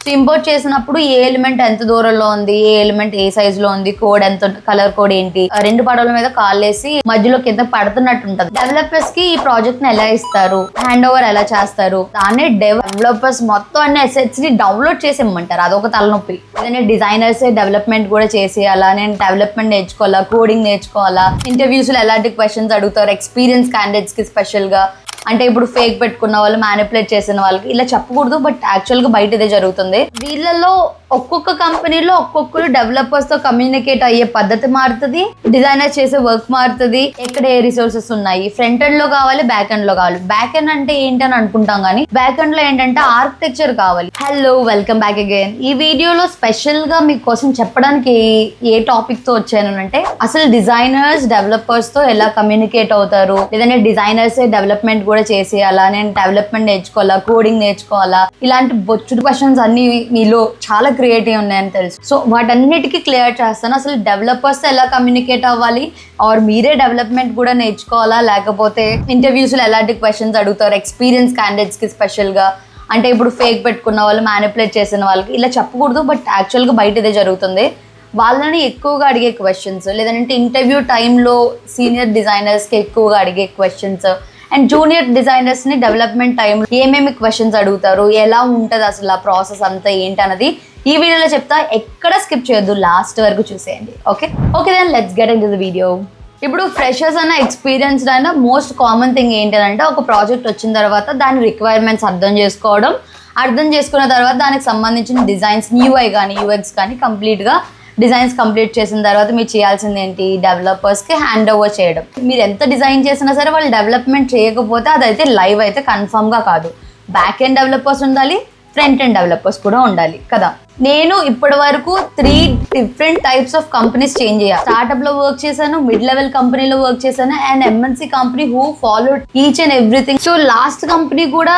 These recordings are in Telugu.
సో ఇంపోర్ట్ చేసినప్పుడు ఏ ఎలిమెంట్ ఎంత దూరంలో ఉంది, ఏ ఎలిమెంట్ ఏ సైజ్ లో ఉంది, కోడ్ ఎంత, కలర్ కోడ్ ఏంటి, రెండు పడవల మీద కాలేసి మధ్యలో కింద పడుతున్నట్టు ఉంటుంది. డెవలపర్స్ కి ఈ ప్రాజెక్ట్ ని ఎలా ఇస్తారు, హ్యాండ్ ఓవర్ ఎలా చేస్తారు, దాన్ని డెవలపర్స్ మొత్తం అన్ని అసెట్స్ ని డౌన్లోడ్ చేసి ఇమ్మంటారు. అదొక తలనొప్పి. ఏదైనా డిజైనర్స్ డెవలప్మెంట్ కూడా చేసేయాలా, నేను డెవలప్మెంట్ నేర్చుకోవాలా, కోడింగ్ నేర్చుకోవాలా, ఇంటర్వ్యూస్ లో ఎలాంటి క్వశ్చన్స్ అడుగుతారు, ఎక్స్పీరియన్స్ క్యాండిడేట్స్ కి స్పెషల్ గా, అంటే ఇప్పుడు ఫేక్ పెట్టుకున్న వాళ్ళు, మ్యానిపులేట్ చేసిన వాళ్ళకి ఇలా చెప్పకూడదు, బట్ యాక్చువల్ గా బయట ఇదే జరుగుతుంది. వీళ్ళలో ఒక్కొక్క కంపెనీలో ఒక్కొక్కరు డెవలపర్స్ తో కమ్యూనికేట్ అయ్యే పద్ధతి మారుతుంది, డిజైనర్ చేసే వర్క్ మారుతుంది, ఎక్కడ ఏ రిసోర్సెస్ ఉన్నాయి, ఫ్రంట్ ఎండ్ లో కావాలి, బ్యాక్ ఎండ్ లో కావాలి. బ్యాక్ ఎండ్ అంటే ఏంటని అనుకుంటాం కానీ బ్యాక్ ఎండ్ లో ఏంటంటే ఆర్కిటెక్చర్ కావాలి. Hello, welcome back again. ఈ వీడియోలో స్పెషల్ గా మీకోసం చెప్పడానికి ఏ టాపిక్ తో వచ్చానంటే అసలు డిజైనర్స్ డెవలపర్స్ తో ఎలా కమ్యూనికేట్ అవుతారు, లేదంటే డిజైనర్స్ డెవలప్మెంట్ కూడా చేసేయాలా, నేను డెవలప్మెంట్ నేర్చుకోవాలా, కోడింగ్ నేర్చుకోవాలా, ఇలాంటి బొచ్చుడు క్వశ్చన్స్ అన్ని మీలో చాలా క్రియేటివ్ ఉన్నాయని తెలుసు. సో వాటన్నిటికీ క్లియర్ చేస్తాను. అసలు డెవలపర్స్ ఎలా కమ్యూనికేట్ అవ్వాలి, ఆర్ మీరే డెవలప్మెంట్ కూడా నేర్చుకోవాలా, లేకపోతే ఇంటర్వ్యూస్ లో ఎలాంటి క్వశ్చన్స్ అడుగుతారు, ఎక్స్పీరియన్స్ క్యాండిడేట్స్ కి స్పెషల్ గా, అంటే ఇప్పుడు ఫేక్ పెట్టుకున్న వాళ్ళు, మ్యానిపులేట్ చేసిన వాళ్ళకి ఇలా చెప్పకూడదు, బట్ యాక్చువల్ గా బయట ఇదే జరుగుతుంది. వాళ్ళని ఎక్కువగా అడిగే క్వశ్చన్స్, లేదంటే ఇంటర్వ్యూ టైంలో సీనియర్ డిజైనర్స్ కి ఎక్కువగా అడిగే క్వశ్చన్స్, అండ్ జూనియర్ డిజైనర్స్ ని డెవలప్మెంట్ టైంలో ఏమేమి క్వశ్చన్స్ అడుగుతారు, ఎలా ఉంటుంది అసలు ఆ ప్రాసెస్ అంతా ఏంటి అన్నది ఈ వీడియోలో చెప్తా. ఎక్కడ స్కిప్ చేయొద్దు, లాస్ట్ వరకు చూసేయండి. Okay then let's get into the video. ఇప్పుడు ఫ్రెషర్స్ అన్న ఎక్స్పీరియన్స్డ్ అయినా మోస్ట్ కామన్ థింగ్ ఏంటంటే ఒక ప్రాజెక్ట్ వచ్చిన తర్వాత దాని రిక్వైర్మెంట్స్ అర్థం చేసుకున్న తర్వాత దానికి సంబంధించిన డిజైన్స్, యూఐ కానీ యూఎక్స్ కానీ కంప్లీట్గా డిజైన్స్ కంప్లీట్ చేసిన తర్వాత మీరు చేయాల్సింది ఏంటి, డెవలపర్స్కి హ్యాండ్ ఓవర్ చేయడం. మీరు ఎంత డిజైన్ చేసినా సరే వాళ్ళు డెవలప్మెంట్ చేయకపోతే అదైతే లైవ్ అయితే కన్ఫర్మ్గా కాదు. బ్యాక్ ఎండ్ డెవలపర్స్ ఉండాలి, ఫ్రంట్ ఎండ్ డెవలపర్స్ కూడా ఉండాలి కదా. నేను ఇప్పటి వరకు 3 different types of companies change చేయాలి. స్టార్ట్అప్ లో వర్క్ చేశాను, మిడ్ లెవెల్ కంపెనీలో వర్క్ చేశాను, and MNC company who followed each and everything. So last company కూడా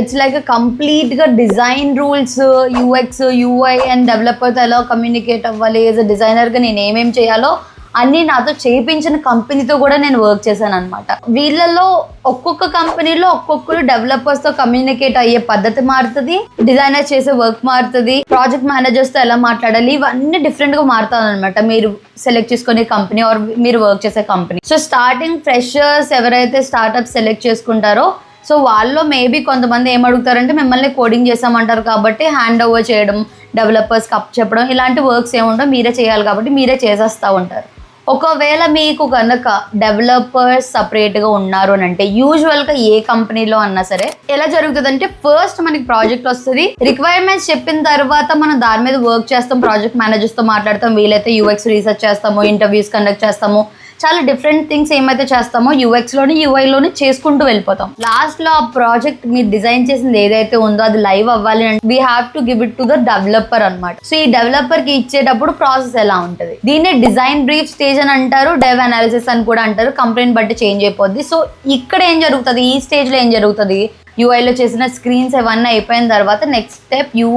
ఇట్స్ లైక్ కంప్లీట్ గా design rules, UX, UI and డెవలపర్తో ఎలా కమ్యూనికేట్ అవ్వాలి, యాజ్ అ డిజైనర్ గా నేను ఏమేమి చేయాలో అన్ని నాతో చేయించిన కంపెనీతో కూడా నేను వర్క్ చేశాను అనమాట. వీళ్ళలో ఒక్కొక్క కంపెనీలో ఒక్కొక్కరు డెవలపర్స్ తో కమ్యూనికేట్ అయ్యే పద్ధతి మారుతుంది, డిజైనర్ చేసే వర్క్ మారుతుంది, ప్రాజెక్ట్ మేనేజర్స్ తో ఎలా మాట్లాడాలి, ఇవన్నీ డిఫరెంట్ గా మారుతాను అనమాట మీరు సెలెక్ట్ చేసుకునే కంపెనీ ఆర్ మీరు వర్క్ చేసే కంపెనీ. సో స్టార్టింగ్ ఫ్రెషర్స్ ఎవరైతే స్టార్ట్అప్ సెలెక్ట్ చేసుకుంటారో సో వాళ్ళు మేబీ కొంతమంది ఏమడుగుతారంటే మిమ్మల్ని కోడింగ్ చేసామంటారు కాబట్టి హ్యాండ్ ఓవర్ చేయడం, డెవలపర్స్కి అప్ చెప్పడం, ఇలాంటి వర్క్స్ ఏముండవు, మీరే చేయాలి కాబట్టి మీరే చేసేస్తూ ఉంటారు. ఒకవేళ మీకు కనుక డెవలపర్స్ సపరేట్గా ఉన్నారు అని అంటే యూజువల్గా ఏ కంపెనీలో అన్నా సరే ఎలా జరుగుతుందంటే ఫస్ట్ మనకి ప్రాజెక్ట్ వస్తుంది, రిక్వైర్మెంట్స్ చెప్పిన తర్వాత మనం దాని మీద వర్క్ చేస్తాం, ప్రాజెక్ట్ మేనేజర్స్తో మాట్లాడతాం, వీలైతే యూఎక్స్ రీసెర్చ్ చేస్తాము, ఇంటర్వ్యూస్ కండక్ట్ చేస్తాము, చాలా డిఫరెంట్ థింగ్స్ ఏమైతే చేస్తామో యూఎక్స్లోని యూఐలోని చేసుకుంటూ వెళ్ళిపోతాం. లాస్ట్లో ఆ ప్రాజెక్ట్ మీరు డిజైన్ చేసింది ఏదైతే ఉందో అది లైవ్ అవ్వాలి అంటే we have to give it to the developer అనమాట. సో ఈ డెవలపర్కి ఇచ్చేటప్పుడు ప్రాసెస్ ఎలా ఉంటుంది, దీన్నే డిజైన్ బ్రీఫ్ స్టేజ్ అని అంటారు, డెవ్ అనాలిసిస్ అని కూడా అంటారు. కంపెనీని బట్టి చేంజ్ అయిపోద్ది. సో ఇక్కడ ఏం జరుగుతుంది, ఈ స్టేజ్లో ఏం జరుగుతుంది, యూఐలో చేసిన స్క్రీన్స్ ఇవన్నీ అయిపోయిన తర్వాత next step you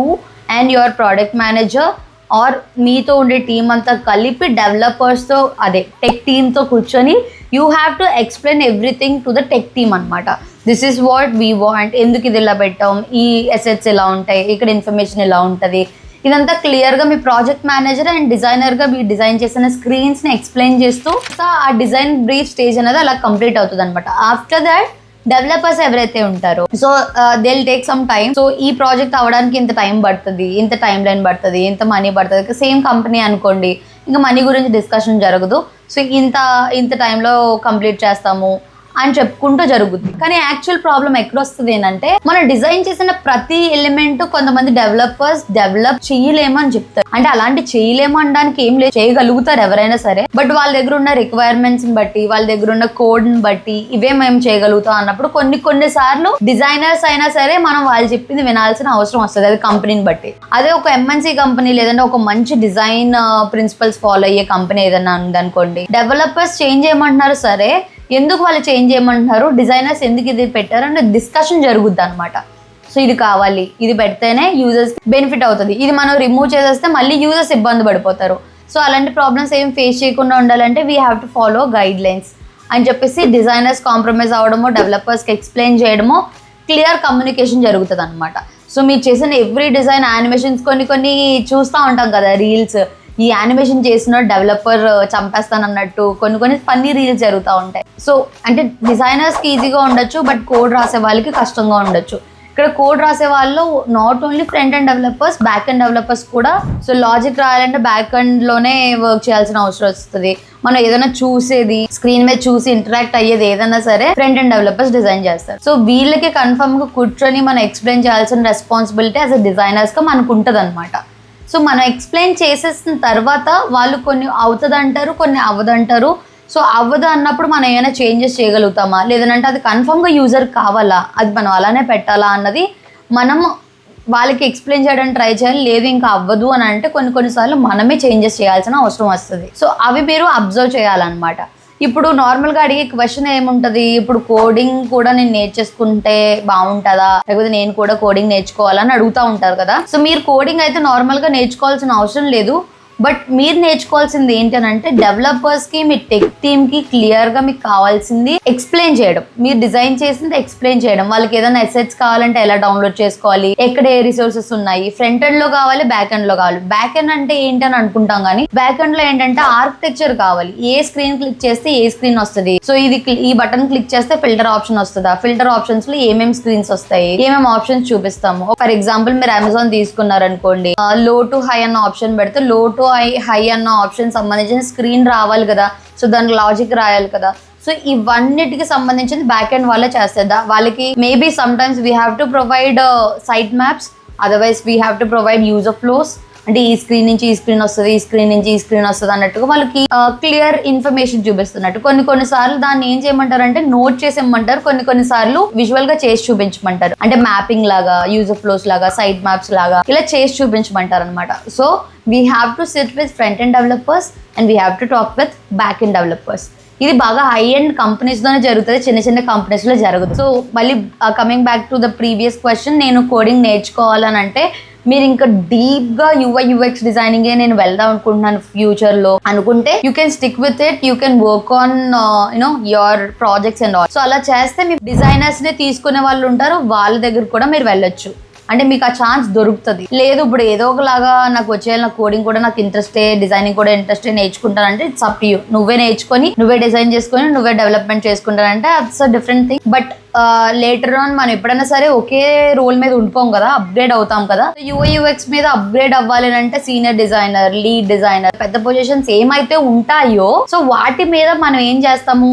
and your product manager are మీతో ఉండే టీమ్ అంతా కలిపి డెవలపర్స్తో అదే టెక్ టీమ్తో కూర్చొని you have to explain everything to the tech team అనమాట. This is what we want, ఎందుకు ఇది ఇలా పెట్టాం, ఈ అసెట్స్ ఎలా ఉంటాయి, ఇక్కడ ఇన్ఫర్మేషన్ ఎలా ఉంటుంది, ఇదంతా క్లియర్గా మీ ప్రాజెక్ట్ మేనేజర్ అండ్ డిజైనర్గా మీరు డిజైన్ చేసిన స్క్రీన్స్ని ఎక్స్ప్లెయిన్ చేస్తూ ఆ డిజైన్ బ్రీఫ్ స్టేజ్ అనేది అలా కంప్లీట్ అవుతుంది అనమాట. ఆఫ్టర్ దాట్ డెవలపర్స్ ఎవరైతే ఉంటారో so they will take some time. So ఈ ప్రాజెక్ట్ అవ్వడానికి ఇంత టైం పడుతుంది, ఇంత టైం లైన్ పడుతుంది, ఇంత మనీ పడుతుంది. సేమ్ కంపెనీ అనుకోండి, ఇంకా మనీ గురించి డిస్కషన్ జరగదు. సో ఇంత టైంలో కంప్లీట్ చేస్తాము అని చెప్పుకుంటూ జరుగుద్ది. కానీ యాక్చువల్ ప్రాబ్లం ఎక్కడ వస్తుంది ఏంటంటే మనం డిజైన్ చేసిన ప్రతి ఎలిమెంట్ కొంతమంది డెవలపర్స్ డెవలప్ చేయలేము అని చెప్తారు. అంటే అలాంటి చేయలేము అనడానికి ఏం లేదు, చేయగలుగుతారు ఎవరైనా సరే. బట్ వాళ్ళ దగ్గర ఉన్న రిక్వైర్మెంట్స్ బట్టి, వాళ్ళ దగ్గర ఉన్న కోడ్ ని బట్టి ఇవే మేము చేయగలుగుతాం అన్నప్పుడు కొన్ని సార్లు డిజైనర్స్ అయినా సరే మనం వాళ్ళు చెప్పింది వినాల్సిన అవసరం వస్తుంది, అది కంపెనీని బట్టి. అదే ఒక ఎంఎన్సీ కంపెనీ లేదంటే ఒక మంచి డిజైన్ ప్రిన్సిపల్స్ ఫాలో అయ్యే కంపెనీ ఏదైనా ఉందనుకోండి, డెవలపర్స్ చేంజ్ చేయమంటున్నారు సరే, ఎందుకు వాళ్ళు చేంజ్ చేయమంటున్నారు, డిజైనర్స్ ఎందుకు ఇది పెట్టారు అంటే డిస్కషన్ జరుగుద్ది అనమాట. సో ఇది కావాలి, ఇది పెడితేనే యూజర్స్ బెనిఫిట్ అవుతుంది, ఇది మనం రిమూవ్ చేసేస్తే మళ్ళీ యూజర్స్ ఇబ్బంది పడిపోతారు. సో అలాంటి ప్రాబ్లమ్స్ ఏం ఫేస్ చేయకుండా ఉండాలంటే we have to follow guide lines అని చెప్పేసి డిజైనర్స్ కాంప్రమైజ్ అవ్వడమో, డెవలపర్స్కి ఎక్స్ప్లెయిన్ చేయడమో, క్లియర్ కమ్యూనికేషన్ జరుగుతుంది అనమాట. సో మీరు చేసిన ఎవ్రీ డిజైన్ యానిమేషన్స్ కొన్ని చూస్తూ ఉంటాం కదా రీల్స్, ఈ యానిమేషన్ చేసిన డెవలపర్ చంపేస్తానన్నట్టు కొన్ని ఫన్నీ రీల్స్ జరుగుతూ ఉంటాయి. సో అంటే డిజైనర్స్కి ఈజీగా ఉండొచ్చు, బట్ కోడ్ రాసే వాళ్ళకి కష్టంగా ఉండొచ్చు. ఇక్కడ కోడ్ రాసే వాళ్ళు not only front and developers, back and developers కూడా. సో లాజిక్ రాయాలంటే బ్యాక్ అండ్లోనే వర్క్ చేయాల్సిన అవసరం వస్తుంది. మనం ఏదైనా చూసేది స్క్రీన్ మీద చూసి ఇంటరాక్ట్ అయ్యేది ఏదైనా సరే ఫ్రంట్ అండ్ డెవలపర్స్ డిజైన్ చేస్తారు. సో వీళ్ళకి కన్ఫర్మ్గా కూర్చొని మనం ఎక్స్ప్లెయిన్ చేయాల్సిన రెస్పాన్సిబిలిటీ యాజ్ అ డిజైనర్స్గా మనకు ఉంటుంది అనమాట. సో మనం ఎక్స్ప్లెయిన్ చేసేసిన తర్వాత వాళ్ళు కొన్ని అవుతుంది అంటారు, కొన్ని అవ్వదంటారు. సో అవ్వదు అన్నప్పుడు మనం ఏమైనా చేంజెస్ చేయగలుగుతామా, లేదంటే అది కన్ఫర్మ్గా యూజర్ కావాలా, అది మనం అలానే పెట్టాలా అన్నది మనం వాళ్ళకి ఎక్స్ప్లెయిన్ చేయడానికి ట్రై చేయాలి. లేదు ఇంకా అవ్వదు అని అంటే కొన్నిసార్లు మనమే చేంజెస్ చేయాల్సిన అవసరం వస్తుంది. సో అవి మీరు అబ్జర్వ్ చేయాలన్నమాట. ఇప్పుడు నార్మల్గా అడిగే క్వశ్చన్ ఏముంటుంది, ఇప్పుడు కోడింగ్ కూడా నేను నేర్చేసుకుంటే బాగుంటుందా, లేకపోతే నేను కూడా కోడింగ్ నేర్చుకోవాలని అడుగుతూ ఉంటారు కదా. సో మీరు కోడింగ్ అయితే నార్మల్గా నేర్చుకోవాల్సిన అవసరం లేదు. బట్ మీరు నేర్చుకోవాల్సింది ఏంటి అని అంటే డెవలపర్స్కి, మీ టెక్ టీమ్కి క్లియర్గా మీకు కావాల్సింది ఎక్స్ప్లెయిన్ చేయడం, మీరు డిజైన్ చేసింది ఎక్స్ప్లెయిన్ చేయడం. వాళ్ళకి ఏదైనా అసెట్స్ కావాలంటే ఎలా డౌన్లోడ్ చేసుకోవాలి, ఎక్కడ ఏ రిసోర్సెస్ ఉన్నాయి, ఫ్రంట్ ఎండ్లో కావాలి, బ్యాక్ ఎండ్లో కావాలి. బ్యాక్ ఎండ్ అంటే ఏంటి అని అనుకుంటాం, కానీ బ్యాక్ ఎండ్లో ఏంటంటే ఆర్కిటెక్చర్ కావాలి. ఏ స్క్రీన్ క్లిక్ చేస్తే ఏ స్క్రీన్ వస్తుంది, సో ఇది ఈ బటన్ క్లిక్ చేస్తే ఫిల్టర్ ఆప్షన్ వస్తుందా, ఫిల్టర్ ఆప్షన్స్ లో ఏమేమి స్క్రీన్స్ వస్తాయి, ఏమేమి ఆప్షన్స్ చూపిస్తాము. ఫర్ ఎగ్జాంపుల్ మీరు అమెజాన్ తీసుకున్నారనుకోండి, లో టు హై అన్న ఆప్షన్ పెడితే లో టు హై అన్న ఆప్షన్ సంబంధించిన స్క్రీన్ రావాలి కదా. సో దానికి లాజిక్ రాయాలి కదా. సో ఇవన్నిటికి సంబంధించింది బ్యాక్ ఎండ్ వాళ్ళే చేస్తారు. వాళ్ళకి maybe sometimes we have to provide site maps, otherwise we have to provide user flows. అంటే ఈ స్క్రీన్ నుంచి ఈ స్క్రీన్ వస్తుంది, ఈ స్క్రీన్ నుంచి ఈ స్క్రీన్ వస్తుంది అన్నట్టుగా వాళ్ళకి క్లియర్ ఇన్ఫర్మేషన్ చూపిస్తున్నట్టు. కొన్నిసార్లు దాన్ని ఏం చేయమంటారు అంటే నోట్ చేసేయమంటారు, కొన్నిసార్లు విజువల్ గా చేసి చూపించమంటారు. అంటే మ్యాపింగ్ లాగా, యూజర్ ఫ్లోస్ లాగా, సైట్ మ్యాప్స్ లాగా ఇలా చేసి చూపించమంటారు అనమాట. So we have to SIT with front end developers and we have to talk with back end developers. ఇది బాగా హై ఎండ్ కంపెనీస్లోనే జరుగుతుంది, చిన్న కంపెనీస్లో జరగదు. సో మళ్ళీ coming back to the previous question, నేను కోడింగ్ నేర్చుకోవాలని అంటే మీరు ఇంకా డీప్గా UI/UX డిజైనింగే నేను వెళ్దాం అనుకుంటున్నాను ఫ్యూచర్లో అనుకుంటే you can stick with it, you can work on your projects and all. So అలా చేస్తే మీ డిజైనర్స్నే తీసుకునే వాళ్ళు ఉంటారు, వాళ్ళ దగ్గర కూడా మీరు వెళ్ళొచ్చు. అంటే మీకు ఆ ఛాన్స్ దొరుకుతుంది. లేదు ఇప్పుడు ఏదో ఒకలాగా నాకు వచ్చేయాలి, నాకు కోడింగ్ కూడా నాకు ఇంట్రెస్టే, డిజైనింగ్ కూడా ఇంట్రెస్టే, నేర్చుకుంటానంటే ఇట్స్ అప్ టు యూ. నువ్వే నేర్చుకొని, నువ్వే డిజైన్ చేసుకొని, నువ్వే డెవలప్మెంట్ చేసుకుంటానంటే it's a different thing. But later on మనం ఎప్పుడైనా సరే ఒకే రోల్ మీద ఉండిపోం కదా, అప్గ్రేడ్ అవుతాం కదా. UI/UX మీద అప్గ్రేడ్ అవ్వాలి అంటే సీనియర్ డిజైనర్, లీడ్ డిజైనర్, పెద్ద పొజిషన్స్ ఏమైతే ఉంటాయో సో వాటి మీద మనం ఏం చేస్తాము,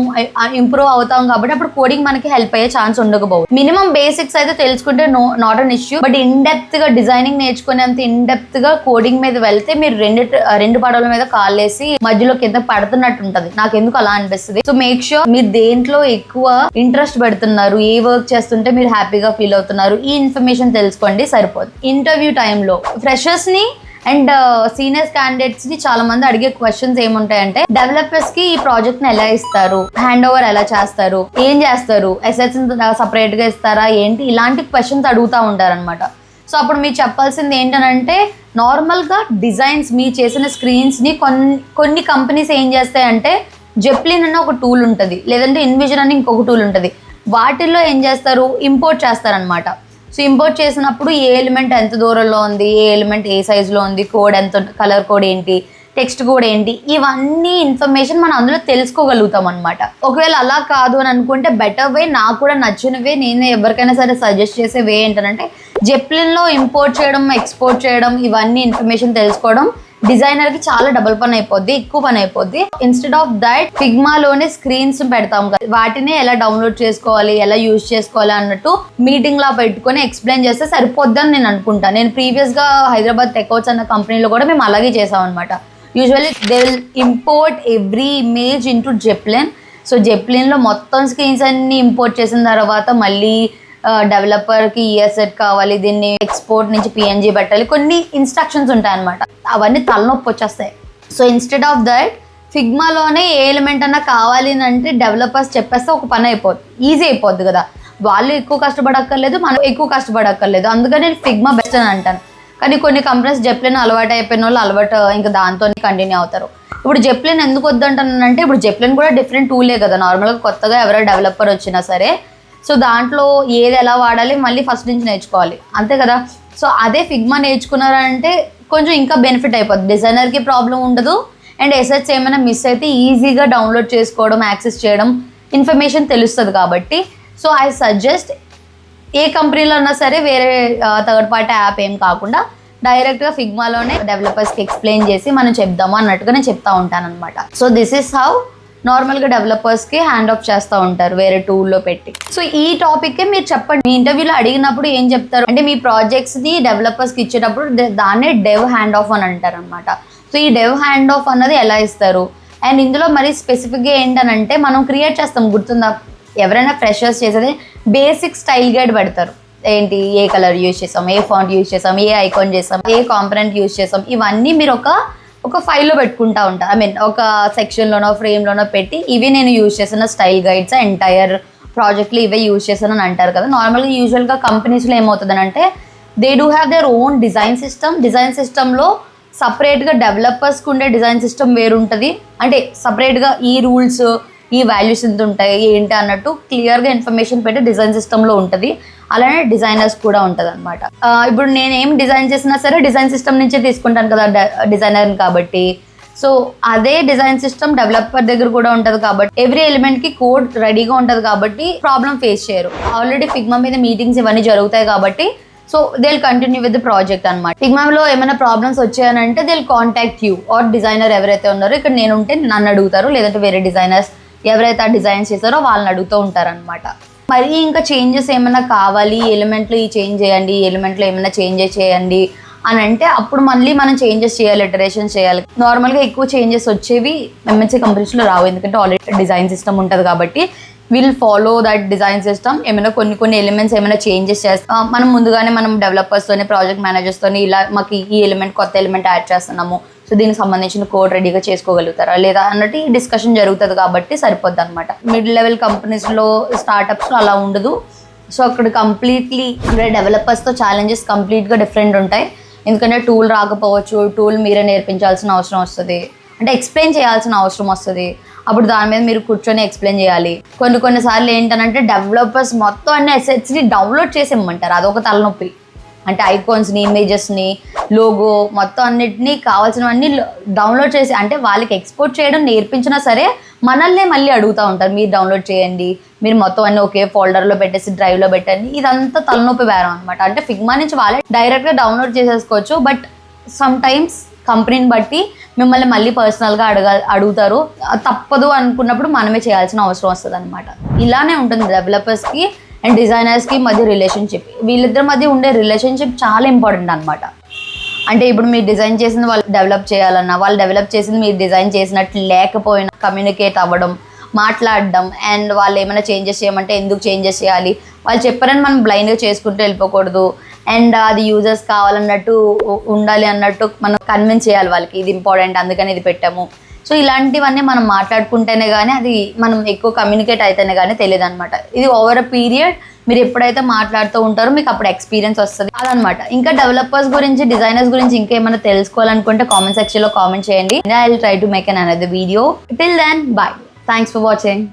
ఇంప్రూవ్ అవుతాం. కాబట్టి అప్పుడు కోడింగ్ మనకి హెల్ప్ అయ్యే ఛాన్స్ ఉండకపోవచ్చు. మినిమం బేసిక్స్ అయితే తెలుసుకుంటే not an issue. But in depth గా డిజైనింగ్ నేర్చుకునేంత ఇన్ డెప్త్ గా కోడింగ్ మీద వెళ్తే మీరు రెండు పడవల మీద కాలేసి మధ్యలో కింద పడుతున్నట్టు ఉంటది. నాకు ఎందుకు అలా అనిపిస్తుంది. సో మేక్ ష్యూర్ మీరు దేంట్లో ఎక్కువ ఇంట్రెస్ట్ పెడుతున్నారు, ఏ వర్క్ చేస్తుంటే మీరు హ్యాపీగా ఫీల్ అవుతున్నారు, ఈ ఇన్ఫర్మేషన్ తెలుసుకోండి, సరిపోదు. ఇంటర్వ్యూ టైంలో ఫ్రెషర్స్ ని అండ్ సీనియర్స్ క్యాండిడేట్స్ ని చాలా మంది అడిగే క్వశ్చన్స్ ఏముంటాయంటే డెవలపర్స్ కి ఈ ప్రాజెక్ట్ ని ఎలా ఇస్తారు, హ్యాండ్ ఓవర్ ఎలా చేస్తారు, ఏం చేస్తారు, అసెట్స్ సపరేట్ గా ఇస్తారా ఏంటి, ఇలాంటి క్వశ్చన్స్ అడుగుతూ ఉంటారు అనమాట. సో అప్పుడు మీరు చెప్పాల్సింది ఏంటనంటే నార్మల్గా డిజైన్స్ మీ చేసిన స్క్రీన్స్ని కొన్ని కంపెనీస్ ఏం చేస్తాయంటే జెప్లిన్ అన్న ఒక టూల్ ఉంటుంది, లేదంటే ఇన్విజన్ అని ఇంకొక టూల్ ఉంటుంది. వాటిల్లో ఏం చేస్తారు, ఇంపోర్ట్ చేస్తారనమాట. సో ఇంపోర్ట్ చేసినప్పుడు ఏ ఎలిమెంట్ ఎంత దూరంలో ఉంది, ఏ ఎలిమెంట్ ఏ సైజులో ఉంది, కోడ్ ఎంత, కలర్ కోడ్ ఏంటి, టెక్స్ట్ కోడ్ ఏంటి, ఇవన్నీ ఇన్ఫర్మేషన్ మనం అందులో తెలుసుకోగలుగుతాం అనమాట. ఒకవేళ అలా కాదు అని అనుకుంటే బెటర్ వే, నాకు కూడా నచ్చిన వే, నేను ఎవరికైనా సరే సజెస్ట్ చేసే వే ఏంటంటే జెప్లిన్లో ఇంపోర్ట్ చేయడం, ఎక్స్పోర్ట్ చేయడం, ఇవన్నీ ఇన్ఫర్మేషన్ తెలుసుకోవడం డిజైనర్కి చాలా డబుల్ పని అయిపోద్ది, ఎక్కువ పని అయిపోద్ది. ఇన్స్టెడ్ ఆఫ్ దట్ ఫిగ్మాలోనే స్క్రీన్స్ పెడతాం కదా, వాటిని ఎలా డౌన్లోడ్ చేసుకోవాలి, ఎలా యూజ్ చేసుకోవాలి అన్నట్టు మీటింగ్ లా పెట్టుకొని ఎక్స్ప్లెయిన్ చేస్తే సరిపోద్ది అని నేను అనుకుంటాను. నేను ప్రీవియస్గా హైదరాబాద్ టెక్అవుట్స్ అన్న కంపెనీలో కూడా మేము అలాగే చేసాం అనమాట. Usually they will import every image into Zeplin. So జెప్లిన్లో మొత్తం స్క్రీన్స్ అన్ని ఇంపోర్ట్ చేసిన తర్వాత మళ్ళీ డెవలపర్కి ESET కావాలి, దీన్ని ఎక్స్పోర్ట్ నుంచి PNG పెట్టాలి, కొన్ని ఇన్స్ట్రక్షన్స్ ఉంటాయి అనమాట. అవన్నీ తలనొప్పి వచ్చేస్తాయి. సో ఇన్స్టెడ్ ఆఫ్ దట్ ఫిగ్మాలోనే ఏ ఎలిమెంట్ అన్నా కావాలి అంటే డెవలపర్స్ చెప్పేస్తే ఒక పని అయిపోద్ది, ఈజీ అయిపోద్ది కదా. వాళ్ళు ఎక్కువ కష్టపడక్కర్లేదు, మనం ఎక్కువ కష్టపడక్కర్లేదు. అందుకని నేను ఫిగ్మా బెస్ట్ అని అంటాను. కానీ కొన్ని కంపెనీస్ జెప్లిన్ అలవాటు అయిపోయిన వాళ్ళు అలవాటు ఇంకా దాంతో కంటిన్యూ అవుతారు. ఇప్పుడు జెప్లిన్ ఎందుకు వద్దంటానంటే ఇప్పుడు జెప్లిన్ కూడా డిఫరెంట్ టూలే కదా. నార్మల్గా కొత్తగా ఎవరైనా డెవలపర్ వచ్చినా సరే సో దాంట్లో ఏది ఎలా వాడాలి మళ్ళీ ఫస్ట్ నుంచి నేర్చుకోవాలి, అంతే కదా. సో అదే ఫిగ్మా నేర్చుకున్నారంటే కొంచెం ఇంకా బెనిఫిట్ అయిపోతుంది. డిజైనర్కి ప్రాబ్లం ఉండదు, అండ్ ఎసెట్స్ ఏమైనా మిస్ అయితే ఈజీగా డౌన్లోడ్ చేసుకోవడం, యాక్సెస్ చేయడం, ఇన్ఫర్మేషన్ తెలుస్తుంది కాబట్టి. సో ఐ సజెస్ట్ ఏ కంపెనీలో అన్నా సరే వేరే థర్డ్ పార్టీ యాప్ ఏం కాకుండా డైరెక్ట్గా ఫిగ్మాలోనే డెవలపర్స్కి ఎక్స్ప్లెయిన్ చేసి మనం చెప్దాము అన్నట్టుగా నేను చెప్తా ఉంటాను అనమాట. సో దిస్ ఈస్ హౌ నార్మల్గా డెవలపర్స్కి హ్యాండ్ ఆఫ్ చేస్తూ ఉంటారు వేరే టూల్లో పెట్టి. సో ఈ టాపిక్కే మీరు చెప్పండి, మీ ఇంటర్వ్యూలో అడిగినప్పుడు ఏం చెప్తారు అంటే మీ ప్రాజెక్ట్స్ని డెవలపర్స్కి ఇచ్చేటప్పుడు దాన్నే డెవ్ హ్యాండ్ ఆఫ్ అని అంటారు అనమాట. సో ఈ డెవ్ హ్యాండ్ ఆఫ్ అన్నది ఎలా ఇస్తారు, అండ్ ఇందులో మరి స్పెసిఫిక్గా ఏంటనంటే మనం క్రియేట్ చేస్తాం, గుర్తుందా, ఎవరైనా ఫ్రెషర్స్ చేసేది బేసిక్ స్టైల్ గైడ్ పెడతారు. ఏంటి, ఏ కలర్ యూజ్ చేసాం, ఏ ఫాంట్ యూజ్ చేసాం, ఏ ఐకాన్ చేసాం, ఏ కాంపనెంట్ యూజ్ చేసాం, ఇవన్నీ మీరు ఒక ఫైల్లో పెట్టుకుంటా ఉంటారు. ఐ మీన్ ఒక సెక్షన్లోనో ఫ్రేమ్లోనో పెట్టి ఇవి నేను యూజ్ చేసిన స్టైల్ గైడ్స్ ఎంటైర్ ప్రాజెక్ట్లో ఇవే యూజ్ చేశాను అని అంటారు కదా. నార్మల్గా యూజువల్గా కంపెనీస్లో ఏమవుతుందని అంటే they do have their own design system. Design సిస్టంలో సపరేట్గా డెవలపర్స్కి ఉండే డిజైన్ సిస్టమ్ వేరుంటుంది. అంటే సపరేట్గా ఈ రూల్స్, ఈ వాల్యూస్ ఎంత ఉంటాయి ఏంటి అన్నట్టు క్లియర్గా ఇన్ఫర్మేషన్ పెట్టి డిజైన్ సిస్టంలో ఉంటుంది. అలానే డిజైనర్స్ కూడా ఉంటుంది అనమాట. ఇప్పుడు నేను ఏం డిజైన్ చేసినా సరే డిజైన్ సిస్టమ్ నుంచే తీసుకుంటాను కదా డిజైనర్ని కాబట్టి. సో అదే డిజైన్ సిస్టమ్ డెవలపర్ దగ్గర కూడా ఉంటుంది కాబట్టి ఎవ్రీ ఎలిమెంట్కి కోడ్ రెడీగా ఉంటుంది కాబట్టి ప్రాబ్లం ఫేస్ చేయరు. ఆల్రెడీ ఫిగ్మా మీద మీటింగ్స్ ఇవన్నీ జరుగుతాయి కాబట్టి so they will continue with the project అనమాట. ఫిగ్మాలో ఏమైనా ప్రాబ్లమ్స్ వచ్చాయనంటే they will contact you or designer ఎవరైతే ఉన్నారో, ఇక్కడ నేను ఉంటే నన్ను అడుగుతారు, లేదంటే వేరే డిజైనర్స్ ఎవరైతే ఆ డిజైన్స్ చేస్తారో వాళ్ళని అడుగుతూ ఉంటారనమాట. మరి ఇంకా చేంజెస్ ఏమైనా కావాలి, ఎలిమెంట్లో ఈ చేంజ్ చేయండి, ఈ ఎలిమెంట్లో ఏమైనా చేంజెస్ చేయండి అని అంటే అప్పుడు మళ్ళీ మనం చేంజెస్ చేయాలి, ఇటరేషన్ చేయాలి. నార్మల్గా ఎక్కువ చేంజెస్ వచ్చేవి ఎంఎన్సీ కంపెనీస్లో రావు, ఎందుకంటే ఆల్రెడీ డిజైన్ సిస్టమ్ ఉంటుంది కాబట్టి will follow that design system. ఏమైనా కొన్ని ఎలిమెంట్స్ ఏమైనా చేంజెస్ చేస్తాం మనం ముందుగానే, మనం డెవలపర్స్తోని ప్రాజెక్ట్ మేనేజర్స్తోని ఇలా మాకు ఈ ఎలిమెంట్ కొత్త ఎలిమెంట్ యాడ్ చేస్తున్నాము, సో దీనికి సంబంధించిన కోడ్ రెడీగా చేసుకోగలుగుతారా లేదా అన్నట్టు ఈ డిస్కషన్ జరుగుతుంది కాబట్టి సరిపోద్ది అనమాట. మిడ్ లెవెల్ కంపెనీస్లో, స్టార్టప్స్లో అలా ఉండదు. సో అక్కడ కంప్లీట్లీ అంటే డెవలపర్స్తో ఛాలెంజెస్ కంప్లీట్గా డిఫరెంట్ ఉంటాయి. ఎందుకంటే టూల్ రాకపోవచ్చు, టూల్ మీరే నేర్పించాల్సిన అవసరం వస్తుంది, అంటే ఎక్స్ప్లెయిన్ చేయాల్సిన అవసరం వస్తుంది. అప్పుడు దాని మీద మీరు కూర్చొని ఎక్స్ప్లెయిన్ చేయాలి. కొన్నిసార్లు ఏంటనంటే డెవలపర్స్ మొత్తం అన్ని అసెట్స్ని డౌన్లోడ్ చేసి ఇమ్మంటారు, అదొక తలనొప్పి. అంటే ఐకాన్స్ని, ఇమేజెస్ని, లోగో మొత్తం అన్నిటినీ కావాల్సినవన్నీ డౌన్లోడ్ చేసి, అంటే వాళ్ళకి ఎక్స్పోర్ట్ చేయడం నేర్పించినా సరే మనల్నే మళ్ళీ అడుగుతూ ఉంటారు, మీరు డౌన్లోడ్ చేయండి, మీరు మొత్తం అన్నీ ఒకే ఫోల్డర్లో పెట్టేసి డ్రైవ్లో పెట్టండి. ఇదంతా తలనొప్పి బేరం అనమాట. అంటే ఫిగ్మా నుంచి వాళ్ళే డైరెక్ట్గా డౌన్లోడ్ చేసేసుకోవచ్చు, బట్ సమ్ టైమ్స్ కంపెనీని బట్టి మిమ్మల్ని మళ్ళీ పర్సనల్గా అడుగుతారు. తప్పదు అనుకున్నప్పుడు మనమే చేయాల్సిన అవసరం వస్తుంది అనమాట. ఇలానే ఉంటుంది డెవలపర్స్కి అండ్ డిజైనర్స్కి మధ్య రిలేషన్షిప్. వీళ్ళిద్దరి మధ్య ఉండే రిలేషన్షిప్ చాలా ఇంపార్టెంట్ అనమాట. అంటే ఇప్పుడు మీరు డిజైన్ చేసింది వాళ్ళు డెవలప్ చేయాలన్నా, వాళ్ళు డెవలప్ చేసింది మీరు డిజైన్ చేసినట్లు లేకపోయినా కమ్యూనికేట్ అవ్వడం, మాట్లాడడం, అండ్ వాళ్ళు ఏమైనా చేంజెస్ చేయమంటే ఎందుకు చేంజెస్ చేయాలి, వాళ్ళు చెప్పారని మనం బ్లైండ్గా చేసుకుంటూ వెళ్ళిపోకూడదు. అండ్ అది యూజర్స్ కావాలన్నట్టు ఉండాలి అన్నట్టు మనం కన్విన్స్ చేయాలి వాళ్ళకి, ఇది ఇంపార్టెంట్ అందుకని ఇది పెట్టాము. సో ఇలాంటివన్నీ మనం మాట్లాడుకుంటేనే కానీ, అది మనం ఎక్కువ కమ్యూనికేట్ అయితేనే కానీ తెలియదు అనమాట. ఇది ఓవర్ అ పీరియడ్ మీరు ఎప్పుడైతే మాట్లాడుతూ ఉంటారో మీకు అప్పుడు ఎక్స్పీరియన్స్ వస్తుంది అదనమాట. ఇంకా డెవలపర్స్ గురించి, డిజైనర్స్ గురించి ఇంకేమైనా తెలుసుకోవాలనుకుంటే కామెంట్ సెక్షన్లో కామెంట్ చేయండి. I will try to make an another video. Till then bye. Thanks for watching.